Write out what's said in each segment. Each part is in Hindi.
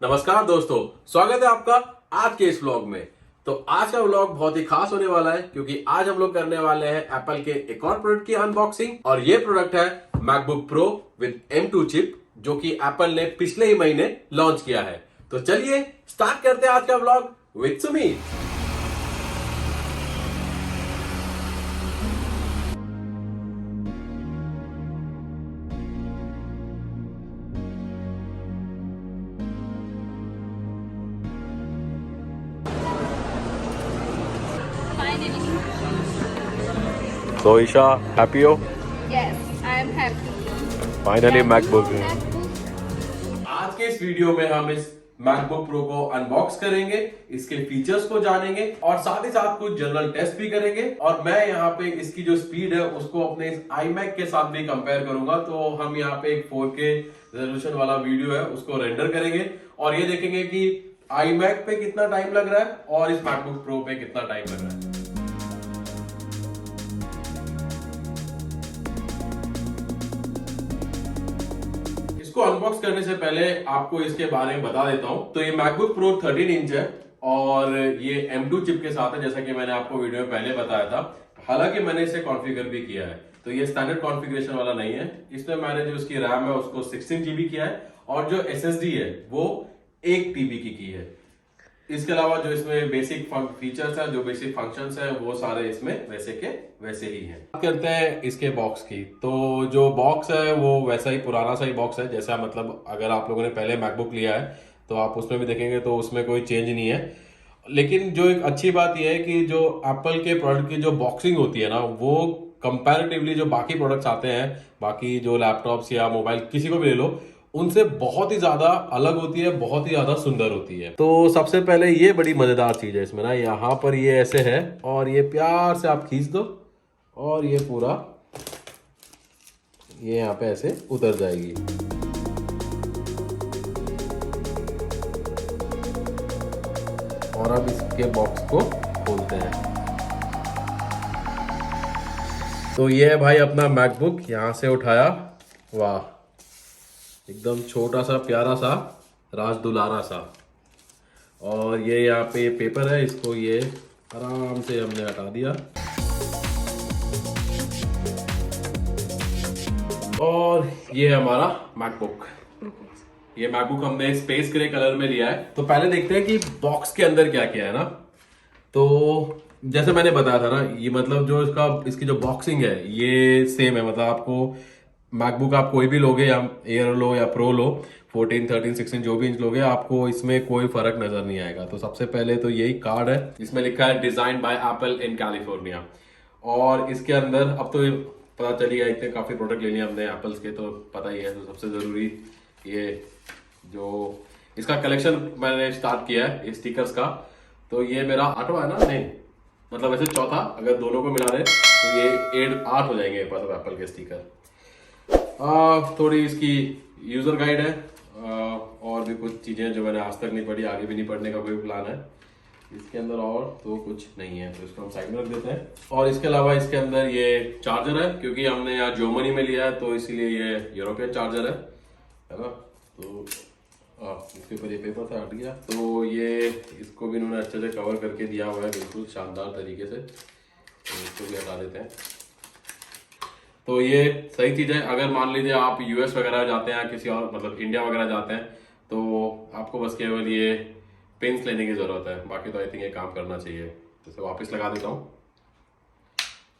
नमस्कार दोस्तों, स्वागत है आपका आज के इस व्लॉग में। तो आज का व्लॉग बहुत ही खास होने वाला है क्योंकि आज हम लोग करने वाले हैं एप्पल के एक और प्रोडक्ट की अनबॉक्सिंग और ये प्रोडक्ट है MacBook pro with M2 chip जो कि एप्पल ने पिछले ही महीने लॉन्च किया है। तो चलिए स्टार्ट करते हैं आज का व्लॉग विद सुमीत। तो ईशा हैप्पी हो? Yes, I am happy. Finally MacBook. MacBook. आज के इस वीडियो में हम इस मैकबुक प्रो को अनबॉक्स करेंगे, इसके फीचर्स को जानेंगे और साथ ही साथ कुछ जनरल टेस्ट भी करेंगे। और मैं यहाँ पे इसकी जो स्पीड है उसको अपने इस iMac के साथ भी कंपेयर करूंगा। तो हम यहाँ पे एक 4K रेजोल्यूशन वाला वीडियो है उसको रेंडर करेंगे और ये देखेंगे कि iMac पे कितना टाइम लग रहा है और इस मैकबुक प्रो पे कितना टाइम लग रहा है। इसको अनबॉक्स करने से पहले आपको इसके बारे में बता देता हूं। तो ये मैकबुक प्रो 13 इंच है और ये M2 चिप के साथ है, जैसा कि मैंने आपको वीडियो में पहले बताया था। हालांकि मैंने इसे कॉन्फ़िगर भी किया है, तो ये स्टैंडर्ड कॉन्फ़िगरेशन वाला नहीं है। इसमें मैंने जो इसकी रैम है उसको 16 GB किया है और जो SSD है वो 1 TB की है। इसके अलावा जो इसमें बेसिक फीचर्स है, जो बेसिक फंक्शंस है, वो सारे इसमें वैसे के वैसे ही हैं। बात करते हैं इसके बॉक्स की। तो जो बॉक्स है वो वैसा ही पुराना सा ही बॉक्स है, जैसा मतलब अगर आप लोगों ने पहले मैकबुक लिया है तो आप उसमें भी देखेंगे तो उसमें कोई चेंज नहीं है। लेकिन जो एक अच्छी बात यह है कि जो एप्पल के प्रोडक्ट की जो बॉक्सिंग होती है ना, वो कंपैरेटिवली जो बाकी प्रोडक्ट्स आते हैं, बाकी जो लैपटॉप्स या मोबाइल किसी को भी ले लो, उनसे बहुत ही ज्यादा अलग होती है, बहुत ही ज्यादा सुंदर होती है। तो सबसे पहले ये बड़ी मजेदार चीज है इसमें ना, यहाँ पर ये ऐसे है और ये प्यार से आप खींच दो और ये पूरा ये यहाँ पे ऐसे उतर जाएगी। और अब इसके बॉक्स को खोलते हैं। तो ये है भाई अपना मैकबुक, यहाँ से उठाया, वाह, एकदम छोटा सा प्यारा सा राज दुलारा सा। और ये यहाँ पे पेपर है, इसको ये आराम से हमने हटा दिया। और ये है हमारा मैकबुक। ये मैकबुक हमने स्पेस ग्रे कलर में लिया है। तो पहले देखते हैं कि बॉक्स के अंदर क्या क्या है ना। तो जैसे मैंने बताया था ना, ये मतलब जो इसकी जो बॉक्सिंग है ये सेम है। मतलब आपको मैकबुक आप कोई भी लोगे, या एयर लो या प्रो लो, 14, 13, 16 जो भी इंच लोगे, आपको इसमें कोई फर्क नजर नहीं आएगा। तो सबसे पहले तो यही कार्ड है, इसमें लिखा है design by apple in California. और इसके अंदर अब तो पता चली गया, इतने काफी प्रोडक्ट ले लिए हमने एप्पल्स के, तो पता ही है। तो सबसे जरूरी ये जो इसका कलेक्शन मैंने स्टार्ट किया है ये स्टिकर्स का। तो ये मेरा 8वां है ना, नहीं मतलब वैसे चौथा, अगर दोनों को मिला दे तो ये 8 हो जाएंगे मेरे पास एप्पल के स्टिकर। थोड़ी इसकी यूजर गाइड है और भी कुछ चीजें जो मैंने आज तक नहीं पढ़ी, आगे भी नहीं पढ़ने का कोई प्लान है। इसके अंदर और तो कुछ नहीं है, तो इसको हम साइड में रख देते हैं। और इसके अलावा इसके अंदर ये चार्जर है, क्योंकि हमने यहाँ जर्मनी में लिया है तो इसीलिए ये यूरोपियन चार्जर है ना। तो इसके ऊपर ये पेपर था, हट गया। तो ये इसको भी इन्होंने अच्छे से कवर करके दिया हुआ है, बिल्कुल शानदार तरीके से। तो इसको भी हटा देते हैं। तो ये सही चीज है। अगर मान लीजिए आप यूएस वगैरह जाते हैं, किसी और मतलब इंडिया वगैरह जाते हैं, तो आपको बस केवल ये पिन्स लेने की जरूरत है, बाकी तो आई थिंक ये काम करना चाहिए। तो इसे वापस लगा देता हूँ।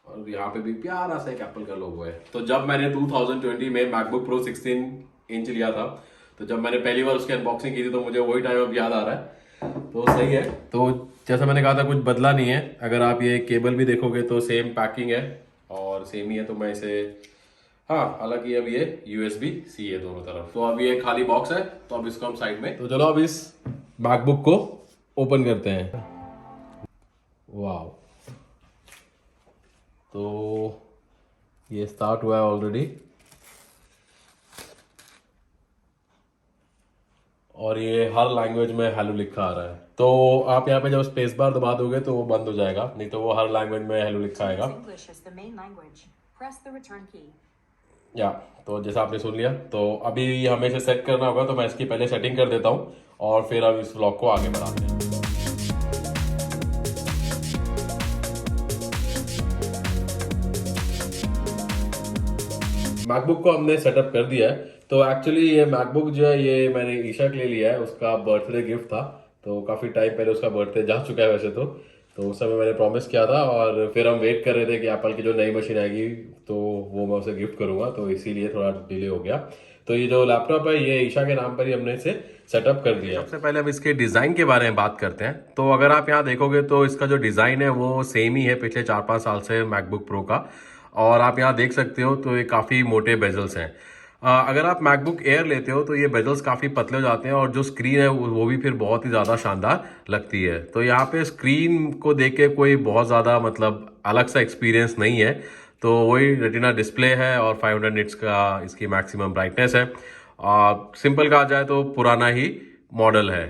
और यहाँ पे भी प्यारा सा एक एप्पल का लोगो है। तो जब मैंने 2020 में मैकबुक प्रो 16 इंच लिया था, तो जब मैंने पहली बार उसकी अनबॉक्सिंग की थी, तो मुझे वही टाइम अब याद आ रहा है। तो सही है। तो जैसा मैंने कहा था, कुछ बदला नहीं है। अगर आप ये केबल भी देखोगे तो सेम पैकिंग है और सेम ही है। तो मैं इसे, हाँ, हालांकि अब ये USB-C है दोनों तरफ। तो अब ये खाली बॉक्स है, तो अब इसको हम साइड में, तो चलो अब इस मैकबुक को ओपन करते हैं। वाह, तो ये स्टार्ट हुआ है ऑलरेडी और ये हर लैंग्वेज में हेलो लिखा आ रहा है। तो आप यहाँ पे जब स्पेस बार दबा दोगे तो वो बंद हो जाएगा, नहीं तो वो हर लैंग्वेज में हेलो लिखा आएगा। या तो जैसा आपने सुन लिया, तो अभी हमें इसे सेट करना होगा। तो मैं इसकी पहले सेटिंग कर देता हूँ और फिर हम इस व्लॉग को आगे बढ़ाते हैं। मैकबुक को हमने सेटअप कर दिया है। तो एक्चुअली ये मैकबुक जो है ये मैंने ईशा के लिए लिया है, उसका बर्थडे गिफ्ट था। तो काफ़ी टाइम पहले उसका बर्थडे जा चुका है वैसे तो उस समय मैंने प्रॉमिस किया था और फिर हम वेट कर रहे थे कि एप्पल की जो नई मशीन आएगी तो वो मैं उसे गिफ्ट करूंगा, तो इसीलिए थोड़ा डिले हो गया। तो ये जो लैपटॉप है ये ईशा के नाम पर ही हमने इसे सेटअप कर दिया है। सबसे पहले अब इसके डिज़ाइन के बारे में बात करते हैं। तो अगर आप यहाँ देखोगे तो इसका जो डिज़ाइन है वो सेम ही है पिछले 4-5 साल से मैकबुक प्रो का। और आप यहाँ देख सकते हो तो ये काफ़ी मोटे बेजल्स हैं। अगर आप मैकबुक एयर लेते हो तो ये बेजल्स काफ़ी पतले हो जाते हैं और जो स्क्रीन है वो भी फिर बहुत ही ज़्यादा शानदार लगती है। तो यहाँ पे स्क्रीन को देख के कोई बहुत ज़्यादा मतलब अलग सा एक्सपीरियंस नहीं है। तो वही रेटिना डिस्प्ले है और 500 निट्स का इसकी मैक्सिमम ब्राइटनेस है। सिंपल कहा जाए तो पुराना ही मॉडल है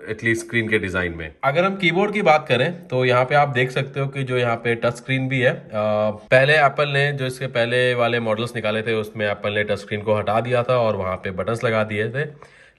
एटलीस्ट स्क्रीन के डिजाइन में। अगर हम कीबोर्ड की बात करें तो यहाँ पे आप देख सकते हो कि जो यहाँ पे टच स्क्रीन भी है। पहले एप्पल ने जो इसके पहले वाले मॉडल्स निकाले थे उसमें एप्पल ने टच स्क्रीन को हटा दिया था और वहाँ पे बटन्स लगा दिए थे,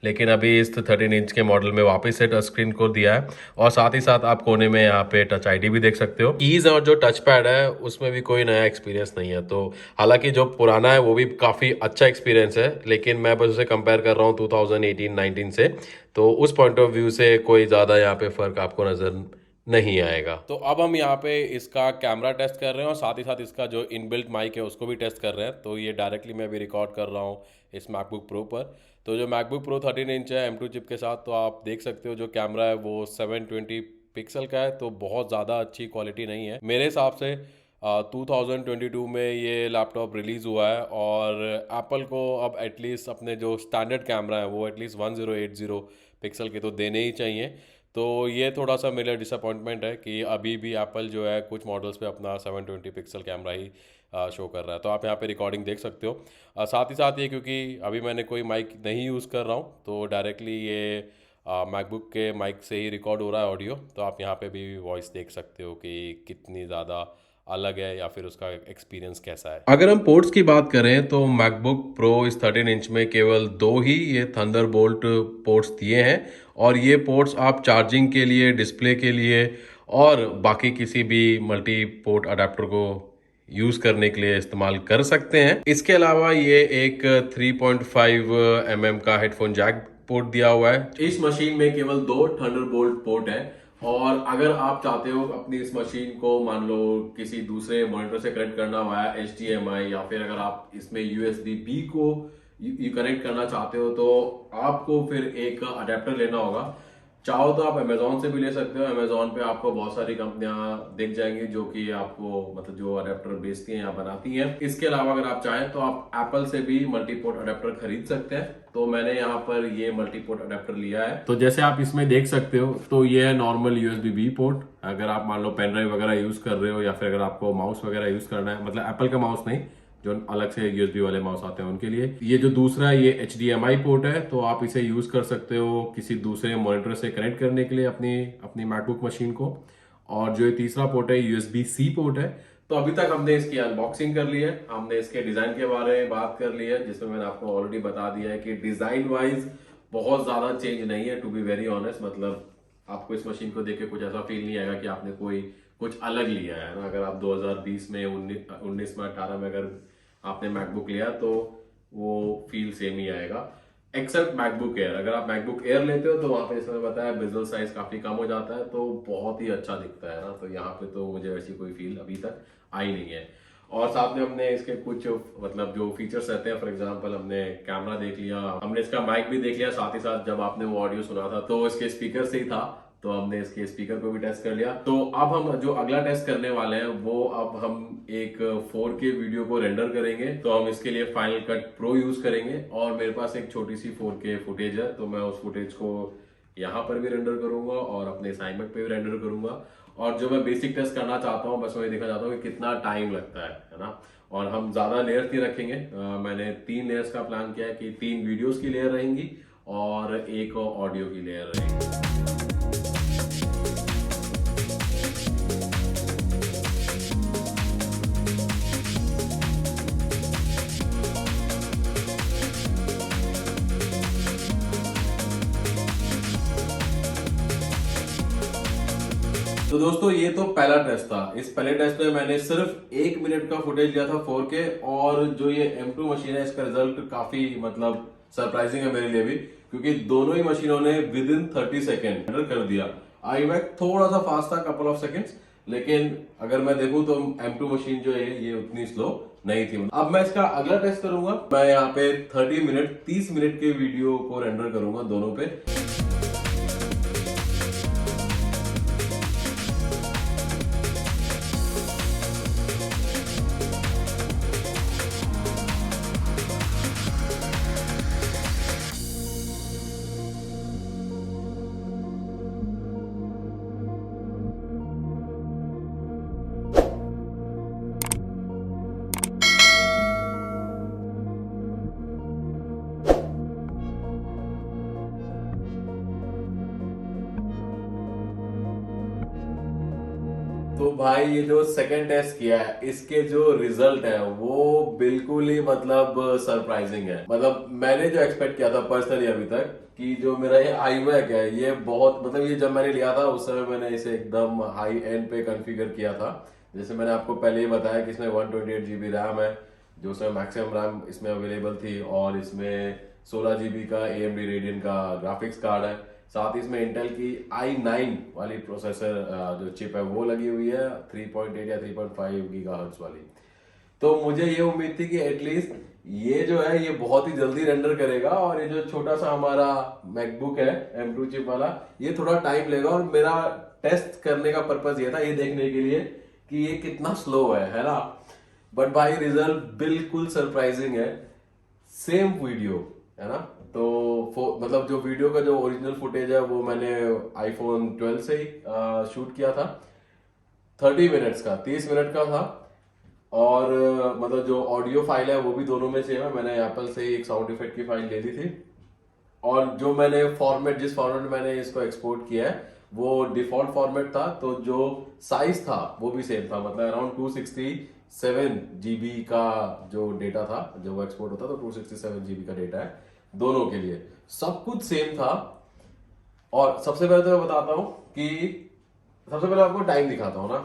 लेकिन अभी इस 13 इंच के मॉडल में वापस से टच स्क्रीन को दिया है। और साथ ही साथ आप कोने में यहाँ पे टच आईडी भी देख सकते हो। कीज और जो टच पैड है उसमें भी कोई नया एक्सपीरियंस नहीं है। तो हालांकि जो पुराना है वो भी काफ़ी अच्छा एक्सपीरियंस है, लेकिन मैं बस उसे कंपेयर कर रहा हूँ 2018-19 से। तो उस पॉइंट ऑफ व्यू से कोई ज़्यादा यहाँ पे फ़र्क आपको नज़र नहीं आएगा। तो अब हम यहाँ पे इसका कैमरा टेस्ट कर रहे हैं और साथ ही साथ इसका जो इनबिल्ट माइक है उसको भी टेस्ट कर रहे हैं। तो ये डायरेक्टली मैं अभी रिकॉर्ड कर रहा हूँ इस मैकबुक प्रो पर। तो जो मैकबुक प्रो 13 इंच है M2 चिप के साथ, तो आप देख सकते हो जो कैमरा है वो 720 पिक्सल का है। तो बहुत ज़्यादा अच्छी क्वालिटी नहीं है मेरे हिसाब से। 2022 में ये लैपटॉप रिलीज़ हुआ है और एप्पल को अब एटलीस्ट अपने जो स्टैंडर्ड कैमरा है वो एटलीस्ट 1080 पिक्सल के तो देने ही चाहिए। तो ये थोड़ा सा मेरा डिसअपॉइंटमेंट है कि अभी भी एप्पल जो है कुछ मॉडल्स पे अपना 720 पिक्सल कैमरा ही शो कर रहा है। तो आप यहाँ पे रिकॉर्डिंग देख सकते हो। साथ ही साथ ये क्योंकि अभी मैंने कोई माइक नहीं यूज़ कर रहा हूँ तो डायरेक्टली ये मैकबुक के माइक से ही रिकॉर्ड हो रहा है ऑडियो। तो आप यहाँ पे भी वॉइस देख सकते हो कि कितनी ज़्यादा अलग है या फिर उसका एक्सपीरियंस कैसा है। अगर हम पोर्ट्स की बात करें तो मैकबुक प्रो इस 13 इंच में केवल 2 ही ये थंडरबोल्ट पोर्ट्स दिए हैं और ये पोर्ट्स आप चार्जिंग के लिए, डिस्प्ले के लिए और बाकी किसी भी मल्टी पोर्ट अडेप्टर को यूज करने के लिए इस्तेमाल कर सकते हैं। इसके अलावा ये एक 3.5 mm का हेडफोन जैक पोर्ट दिया हुआ है। इस मशीन में केवल 2 थंडरबोल्ट पोर्ट है और अगर आप चाहते हो अपनी इस मशीन को मान लो किसी दूसरे मॉनिटर से कनेक्ट करना वाया HDMI या फिर अगर आप इसमें USB-B को कनेक्ट करना चाहते हो तो आपको फिर एक अडेप्टर लेना होगा। चाहो तो आप अमेजोन से भी ले सकते हो। अमेजोन पे आपको बहुत सारी कंपनियां दिख जाएंगी जो कि आपको मतलब जो अडेप्टर बेचती हैं या बनाती हैं। इसके अलावा अगर आप चाहें तो आप एप्पल से भी मल्टीपोर्ट अडेप्टर खरीद सकते हैं। तो मैंने यहाँ पर ये मल्टीपोर्ट अडेप्टर लिया है। तो जैसे आप इसमें देख सकते हो तो ये है नॉर्मल USB-B पोर्ट। अगर आप मान लो पेन ड्राइव वगैरह यूज कर रहे हो या फिर अगर आपको माउस वगैरह यूज करना है, मतलब एप्पल का माउस नहीं, जो अलग से USB वाले माउस आते हैं उनके लिए। ये जो दूसरा है ये HDMI पोर्ट है, तो आप इसे यूज कर सकते हो किसी दूसरे मॉनिटर से कनेक्ट करने के लिए अपनी मैकबुक मशीन को। और जो ये तीसरा पोर्ट है USB-C पोर्ट है। तो अभी तक हमने इसकी अनबॉक्सिंग कर ली है, हमने इसके डिजाइन के बारे में बात कर ली है जिसमें मैंने आपको ऑलरेडी बता दिया है कि डिजाइन वाइज बहुत ज्यादा चेंज नहीं है टू बी वेरी ऑनेस्ट। मतलब आपको इस मशीन को देख के कुछ ऐसा फील नहीं आएगा कि आपने कोई कुछ अलग लिया है ना। अगर आप 2020 में 19 में 18 में अगर आपने मैकबुक लिया तो वो फील सेम ही आएगा एक्सेप्ट मैकबुक एयर। अगर आप मैकबुक एयर लेते हो तो वहां पे इसमें बताया बेजल साइज काफी कम हो जाता है तो बहुत ही अच्छा दिखता है ना। तो यहाँ पे तो मुझे वैसी कोई फील अभी तक आई नहीं है। और साथ में हमने इसके कुछ मतलब जो फीचर्स रहते हैं, फॉर एग्जांपल हमने कैमरा देख लिया, हमने इसका माइक भी देख लिया, साथ ही साथ जब आपने वो ऑडियो सुना था तो इसके स्पीकर से ही था तो हमने इसके स्पीकर को भी टेस्ट कर लिया। तो अब हम जो अगला टेस्ट करने वाले हैं वो अब हम एक 4K वीडियो को रेंडर करेंगे। तो हम इसके लिए फाइनल कट प्रो यूज करेंगे और मेरे पास एक छोटी सी 4K फुटेज है तो मैं उस फुटेज को यहाँ पर भी रेंडर करूंगा और अपने असाइनमेंट पे भी रेंडर करूंगा। और जो मैं बेसिक टेस्ट करना चाहता हूँ बस मैं देखना चाहता हूँ कि कितना टाइम लगता है ना। और हम ज्यादा लेयर्स नहीं रखेंगे, मैंने 3 लेयर्स का प्लान किया है कि 3 वीडियोस की लेयर रहेंगी और एक ऑडियो की लेयर रहेगी। तो दोस्तों ये तो पहला टेस्ट था। इस पहले टेस्ट में मैंने सिर्फ 1 मिनट का फुटेज लिया था 4K, और जो ये M2 मशीन है इसका रिजल्ट काफी मतलब सरप्राइजिंग है मेरे लिए भी, क्योंकि दोनों ही मशीनों ने विद इन 30 सेकेंड रेंडर कर दिया। iMac थोड़ा सा फास्ट था, कपल ऑफ सेकेंड्स, लेकिन अगर मैं देखूं तो M2 मशीन जो है ये उतनी स्लो नहीं थी। अब मैं इसका अगला टेस्ट करूंगा। मैं यहाँ पे 30 मिनट के वीडियो को रेंडर करूंगा दोनों पे। तो भाई ये जो सेकंड टेस्ट किया है इसके जो रिजल्ट है वो बिल्कुल ही मतलब सरप्राइजिंग है। मतलब मैंने जो एक्सपेक्ट किया था पर्सनली अभी तक कि जो मेरा ये iMac है ये बहुत मतलब ये जब मैंने लिया था उस समय मैंने इसे एकदम हाई एंड पे कॉन्फ़िगर किया था। जैसे मैंने आपको पहले ही बताया कि इसमें 128 GB रैम है, जो उसमें मैक्सिमम रैम इसमें अवेलेबल थी, और इसमें 16 GB का AMD Radeon का ग्राफिक्स कार्ड है। साथ ही इसमें इंटेल की i9 वाली प्रोसेसर जो चिप है वो लगी हुई है, 3.8 या 3.5 गीगाहर्ट्ज वाली। तो मुझे ये उम्मीद थी कि एटलीस्ट ये जो है ये बहुत ही जल्दी रेंडर करेगा, और ये जो छोटा सा हमारा मैकबुक है M2 चिप वाला ये थोड़ा टाइम लेगा। और मेरा टेस्ट करने का पर्पस ये था, ये देखने के लिए कि ये कितना स्लो है ना। बट भाई रिजल्ट बिल्कुल सरप्राइजिंग है। सेम वीडियो है ना, तो मतलब जो वीडियो का जो ओरिजिनल फुटेज है वो मैंने iPhone 12 से ही शूट किया था। 30 मिनट्स का, 30 मिनट का था। और मतलब जो ऑडियो फाइल है वो भी दोनों में सेम है। मैंने एप्पल से ही एक साउंड इफेक्ट की फाइल ले ली थी, और जो मैंने फॉर्मेट जिस फॉर्मेट मैंने इसको एक्सपोर्ट किया है वो डिफॉल्ट फॉर्मेट था। तो जो साइज था वो भी सेम था, मतलब अराउंड 267 GB का जो डेटा था जो वो एक्सपोर्ट होता, तो 267 GB का डेटा है दोनों के लिए, सब कुछ सेम था। और सबसे पहले तो मैं बताता हूं कि सबसे पहले आपको टाइम दिखाता हूं ना,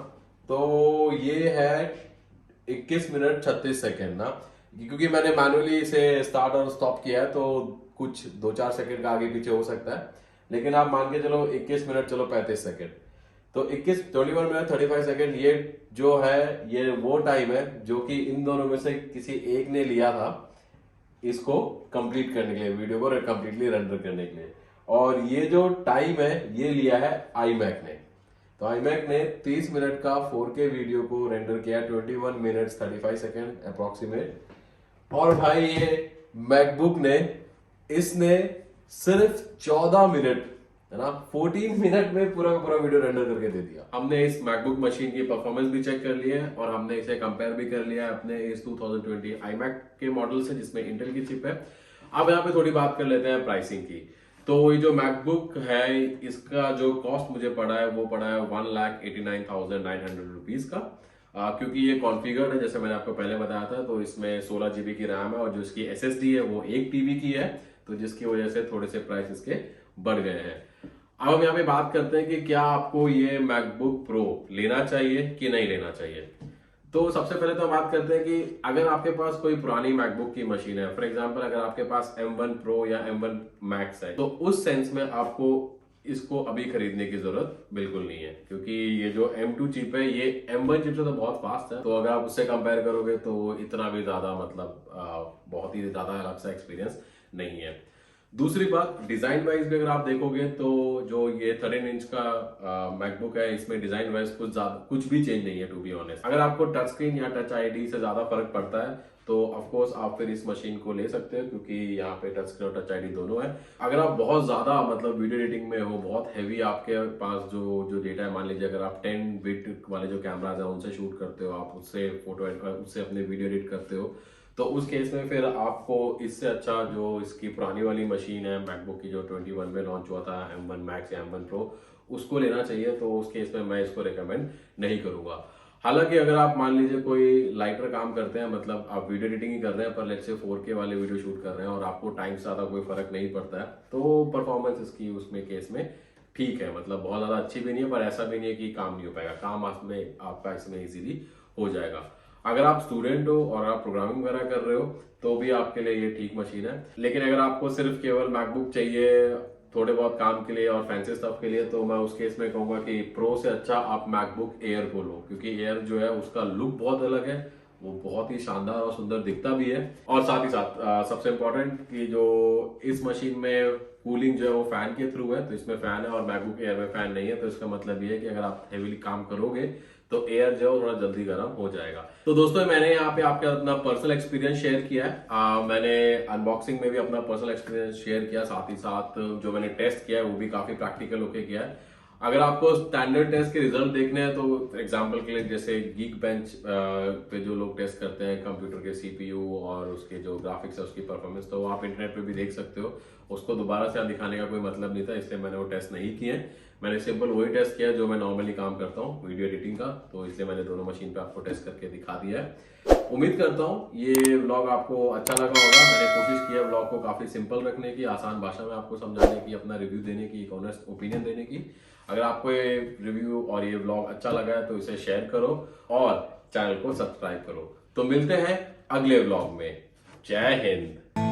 तो ये है 21 मिनट 36 सेकेंड ना, क्योंकि मैंने मैनुअली इसे स्टार्ट और स्टॉप किया है तो कुछ 2-4 सेकेंड का आगे पीछे हो सकता है, लेकिन आप मान के चलो 21 मिनट चलो 35 सेकेंड, तो 21 मिनट 35 सेकेंड ये जो है ये वो टाइम है जो कि इन दोनों में से किसी एक ने लिया था इसको कंप्लीट करने के लिए, वीडियो को कंप्लीटली रेंडर करने के लिए। और ये जो टाइम है ये लिया है iMac ने। तो iMac ने 30 मिनट का 4K वीडियो को रेंडर किया 21 मिनट्स 35 सेकेंड अप्रोक्सीमेट। और भाई ये मैकबुक ने इसने सिर्फ 14 मिनट है ना, 14 मिनट में पूरा का पूरा वीडियो रेंडर करके दे दिया। हमने इस मैकबुक मशीन की परफॉर्मेंस भी चेक कर ली है, और हमने इसे कंपेयर भी कर लिया है अपने इस 2020 iMac के मॉडल से जिसमें इंटेल की चिप है। अब यहाँ पे थोड़ी बात कर लेते हैं प्राइसिंग की। तो ये जो मैकबुक है इसका जो कॉस्ट मुझे पड़ा है वो पड़ा है 1,89,900 रुपीज का, क्योंकि ये कॉन्फ़िगर्ड है जैसे मैंने आपको पहले बताया था। तो इसमें 16 GB की रैम है, और जो इसकी SSD है वो 1 TB की है, तो जिसकी वजह से थोड़े से प्राइस इसके बढ़ गए हैं। अब हम यहाँ पे बात करते हैं कि क्या आपको ये मैकबुक प्रो लेना चाहिए कि नहीं लेना चाहिए। तो सबसे पहले तो हम बात करते हैं कि अगर आपके पास कोई पुरानी मैकबुक की मशीन है, फॉर एग्जांपल अगर आपके पास M1 Pro या M1 Max है, तो उस सेंस में आपको इसको अभी खरीदने की जरूरत बिल्कुल नहीं है, क्योंकि ये जो M2 चिप है ये M1 चिप से तो बहुत फास्ट है। तो अगर आप उससे कंपेयर करोगे तो इतना भी ज्यादा मतलब बहुत ही ज्यादा अलग सा एक्सपीरियंस नहीं है। दूसरी बात, डिजाइन वाइज भी अगर आप देखोगे तो जो ये 13 इंच का मैकबुक है इसमें डिजाइन वाइज कुछ भी चेंज नहीं है टू बी ऑनेस्ट। अगर आपको टच स्क्रीन या टच आईडी से ज्यादा फर्क पड़ता है तो ऑफ कोर्स आप फिर इस मशीन को ले सकते हो, क्योंकि यहाँ पे टच स्क्रीन और टच आईडी दोनों है। अगर आप बहुत ज्यादा मतलब वीडियो एडिटिंग में हो, बहुत हैवी आपके पास जो डेटा है, मान लीजिए अगर आप 10 बिट वाले जो कैमराज है उनसे शूट करते हो, आप उससे उससे अपने वीडियो एडिट करते हो, तो उस केस में फिर आपको इससे अच्छा जो इसकी पुरानी वाली मशीन है मैकबुक की जो 21 में लॉन्च हुआ था M1 Max या M1 Pro, उसको लेना चाहिए। तो उस केस में मैं इसको रिकमेंड नहीं करूंगा। हालांकि अगर आप मान लीजिए कोई लाइटर काम करते हैं, मतलब आप वीडियो एडिटिंग ही कर रहे हैं पर लेट्स से 4K वाले वीडियो शूट कर रहे हैं और आपको टाइम से ज्यादा कोई फर्क नहीं पड़ता है, तो परफॉर्मेंस इसकी उसमें केस में ठीक है, मतलब बहुत ज्यादा अच्छी भी नहीं है पर ऐसा भी नहीं है कि काम नहीं हो पाएगा, काम आपका इसमें इजीली हो जाएगा। अगर आप स्टूडेंट हो और आप प्रोग्रामिंग वगैरह कर रहे हो तो भी आपके लिए ये ठीक मशीन है। लेकिन अगर आपको सिर्फ केवल मैकबुक चाहिए थोड़े बहुत काम के लिए और फैंसी स्टफ के लिए, तो मैं उस केस में कहूंगा कि प्रो से अच्छा आप मैकबुक एयर को लो, क्योंकि एयर जो है उसका लुक बहुत अलग है, वो बहुत ही शानदार और सुंदर दिखता भी है। और साथ ही साथ सबसे इम्पोर्टेंट कि जो इस मशीन में कूलिंग जो है वो फैन के थ्रू है, तो इसमें फैन है और मैकबुक एयर में फैन नहीं है। तो इसका मतलब ये है कि अगर आप हेवीली काम करोगे तो एयर जो है थोड़ा जल्दी गर्म हो जाएगा। तो दोस्तों मैंने यहाँ पे आपके अपना पर्सनल एक्सपीरियंस शेयर किया है। मैंने अनबॉक्सिंग में भी अपना पर्सनल एक्सपीरियंस शेयर किया, साथ ही साथ जो मैंने टेस्ट किया है वो भी काफी प्रैक्टिकल होके किया है। अगर आपको स्टैंडर्ड टेस्ट के रिजल्ट देखने हैं तो एग्जांपल के लिए जैसे गीक बेंच पे जो लोग टेस्ट करते हैं कंप्यूटर के सीपीयू और उसके जो ग्राफिक्स है उसकी परफॉर्मेंस, तो वो आप इंटरनेट पे भी देख सकते हो। उसको दोबारा से दिखाने का कोई मतलब नहीं था, इसलिए मैंने वो टेस्ट नहीं किए। मैंने सिंपल वही टेस्ट किया जो मैं नॉर्मली काम करता हूँ, वीडियो एडिटिंग का, तो इसलिए मैंने दोनों मशीन पे आपको टेस्ट करके दिखा दिया है। उम्मीद करता हूँ ये व्लॉग आपको अच्छा लगा होगा। मैंने कोशिश की है व्लॉग को काफी सिंपल रखने की, आसान भाषा में आपको समझाने की, अपना रिव्यू देने की, एक ऑनेस्ट ओपिनियन देने की। अगर आपको ये रिव्यू और ये व्लॉग अच्छा लगा है तो इसे शेयर करो और चैनल को सब्सक्राइब करो। तो मिलते हैं अगले व्लॉग में। जय हिंद।